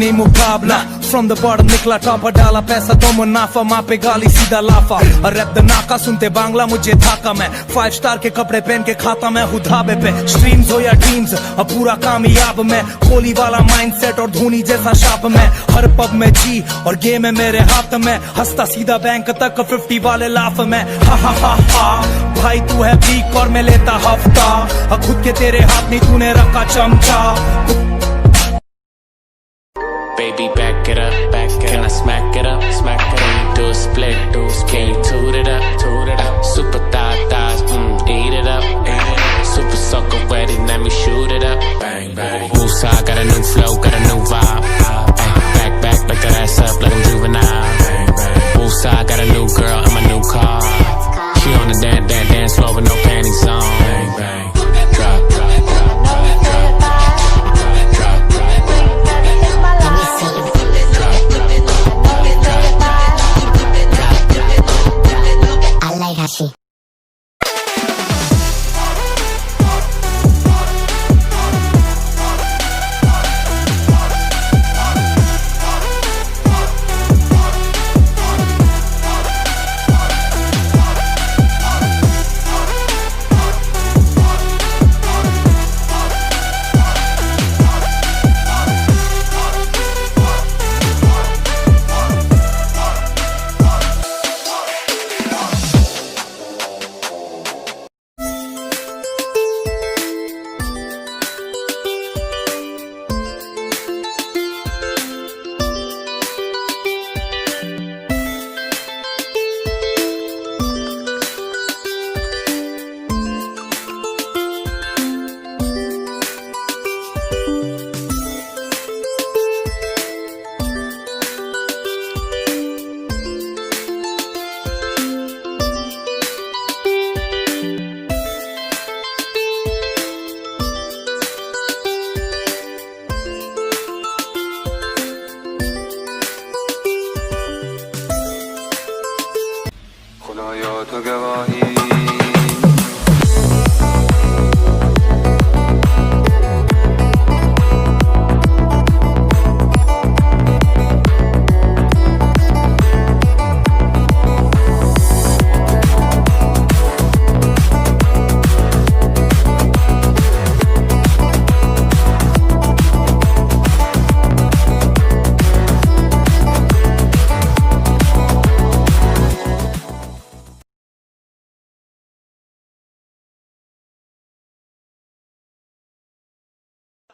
नहीं मुकाबला। From the bottom निकला टॉपर, डाला पैसा तो मुनाफा, माँ पे गाली सीधा लाफा। और रैप द नाका सुनते बांग्ला मुझे धाका, मैं 5 स्टार के कपड़े पहन के खाता मैं हूँ धाबे पे। स्ट्रीम्स हो या ड्रीम्स अब पूरा कामयाब मैं, कोहली वाला माइंडसेट और धोनी जैसा शाप मैं। हर पब में जी और गेम है मेरे हाथ में, हंसता सीधा बैंक तक 50 वाले लाफ में। हा हा हा हा भाई तू है वीक और मैं लेता हफ्ता, खुद के तेरे हाथ नहीं तूने रखा चमचा। Baby, back it up, can I smack it up, can you do a split, can you toot it up, super thighs, eat it up, super sucker ready, let me shoot it up, bang, bang, Musa, got a new flow, got a new vibe, ay, back that ass up like I'm juvenile, bang, bang, Musa, got a new girl, I'm a new car, she on the dance floor with no panties on, bang, bang, drop, Hashi. खुदाया तो गवाही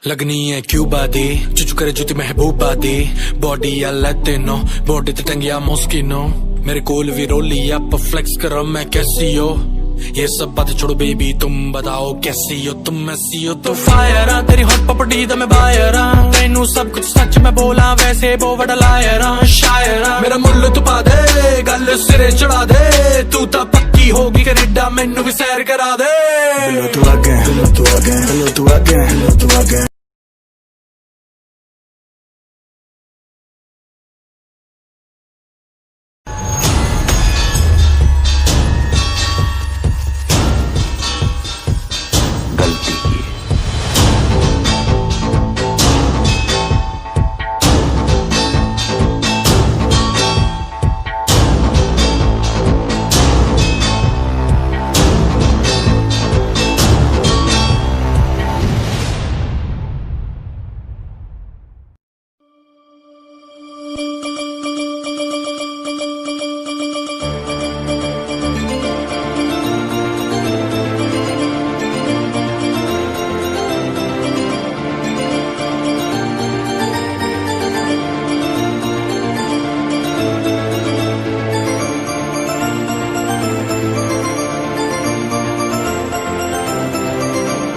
लगनी है Cuba दी चुचु करे जुती महबूबा the body या Latino body ते टंगिया मोस्किनो मेरे कोल भी रोली अप फ्लेक्स करो मैं कैसी हो ये सब बातें छोड़ो बेबी तुम बताओ कैसी हो तुम ऐसी हो तो फायर तेरी हॉट पपड़ी दा मैं बायर तेनू सब कुछ सच में बोला वैसे वो बड़ा लायर शायर मेरा मुल्ल तू पा दे गल सिरे चढ़ा दे तू ता पक्की होगी कनेडा मैनू भी सैर करा दे तू आगे